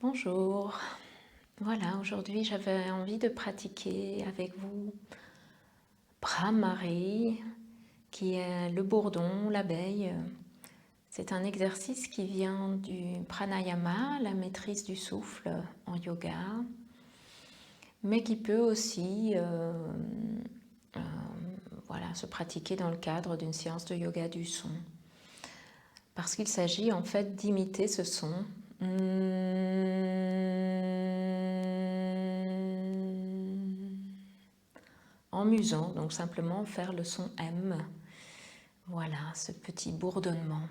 Bonjour, voilà, aujourd'hui j'avais envie de pratiquer avec vous Bhramari, qui est le bourdon, l'abeille. C'est un exercice qui vient du pranayama, la maîtrise du souffle en yoga, mais qui peut aussi voilà, se pratiquer dans le cadre d'une séance de yoga du son. Parce qu'il s'agit en fait d'imiter ce son. En musant, donc simplement faire le son M. Voilà, ce petit bourdonnement.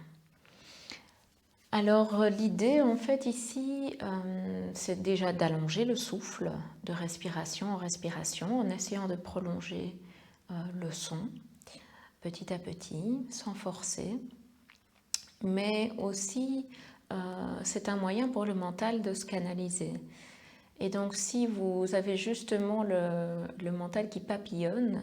Alors l'idée en fait ici, c'est déjà d'allonger le souffle de respiration en respiration en essayant de prolonger le son petit à petit, sans forcer. Mais aussi, c'est un moyen pour le mental de se canaliser. Et donc si vous avez justement le mental qui papillonne,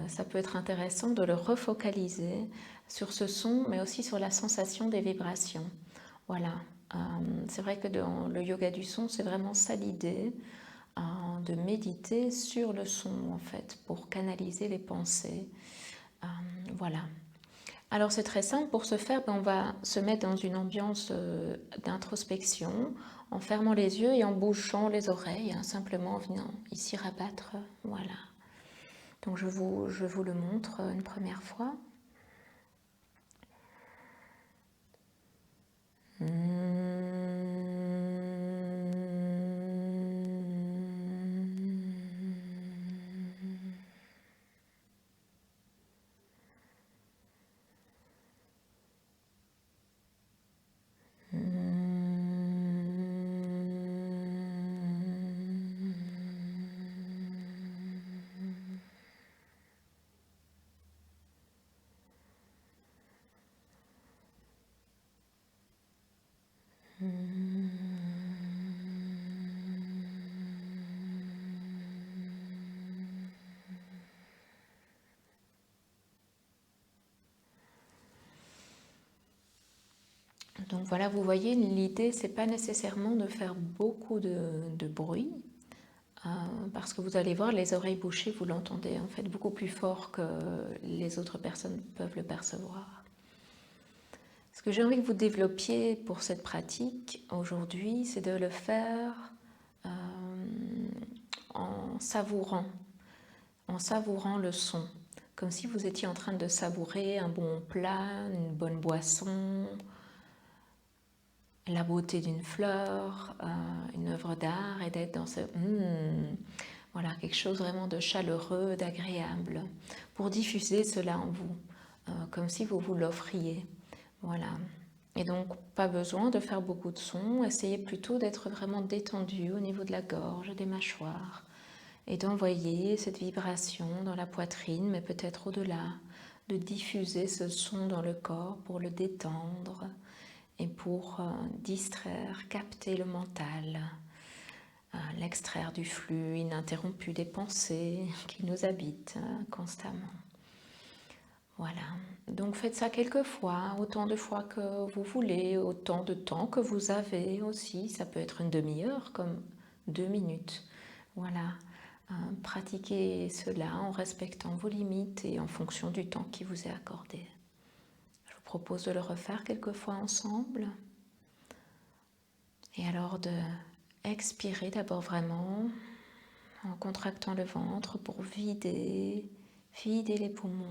ça peut être intéressant de le refocaliser sur ce son, mais aussi sur la sensation des vibrations. Voilà, c'est vrai que dans le yoga du son, c'est vraiment ça l'idée, de méditer sur le son en fait, pour canaliser les pensées. Voilà. Alors c'est très simple, pour ce faire, on va se mettre dans une ambiance d'introspection, en fermant les yeux et en bouchant les oreilles, simplement en venant ici rabattre, voilà. Donc je vous le montre une première fois. Donc voilà, vous voyez, l'idée, c'est pas nécessairement de faire beaucoup de bruit, parce que vous allez voir, les oreilles bouchées, vous l'entendez en fait beaucoup plus fort que les autres personnes peuvent le percevoir. Ce que j'ai envie que vous développiez pour cette pratique aujourd'hui, c'est de le faire en savourant le son, comme si vous étiez en train de savourer un bon plat, une bonne boisson, la beauté d'une fleur, une œuvre d'art, et d'être dans ce voilà, quelque chose vraiment de chaleureux, d'agréable, pour diffuser cela en vous, comme si vous vous l'offriez. Voilà. Et donc, pas besoin de faire beaucoup de sons, essayez plutôt d'être vraiment détendu au niveau de la gorge, des mâchoires, et d'envoyer cette vibration dans la poitrine, mais peut-être au-delà, de diffuser ce son dans le corps pour le détendre et pour distraire, capter le mental, l'extraire du flux ininterrompu des pensées qui nous habitent constamment. Voilà, donc faites ça quelques fois, autant de fois que vous voulez, autant de temps que vous avez aussi. Ça peut être une demi-heure comme 2 minutes. Voilà, pratiquez cela en respectant vos limites et en fonction du temps qui vous est accordé. Je vous propose de le refaire quelques fois ensemble. Et alors de expirer d'abord vraiment en contractant le ventre pour vider les poumons,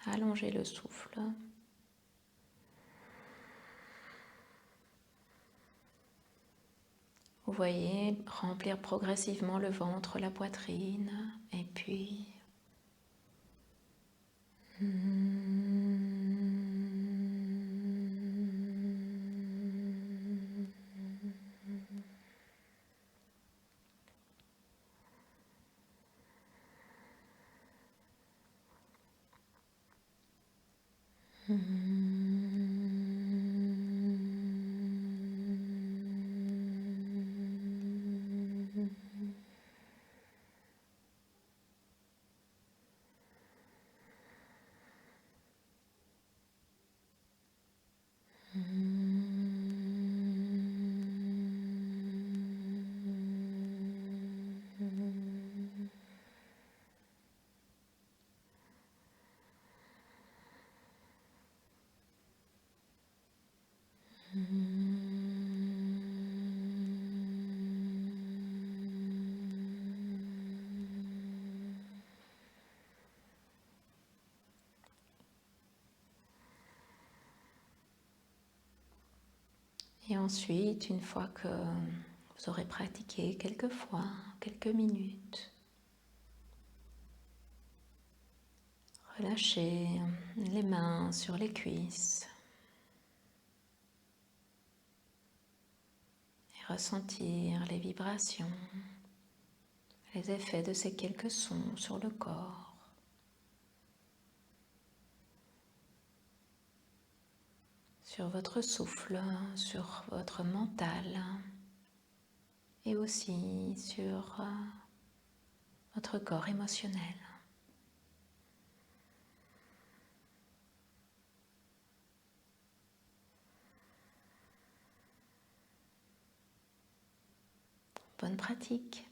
allonger le souffle. Vous voyez remplir progressivement le ventre, la poitrine, et puis Et ensuite, une fois que vous aurez pratiqué quelques fois, quelques minutes, relâchez les mains sur les cuisses et ressentir les vibrations, les effets de ces quelques sons sur le corps. Sur votre souffle, sur votre mental et aussi sur votre corps émotionnel. Bonne pratique.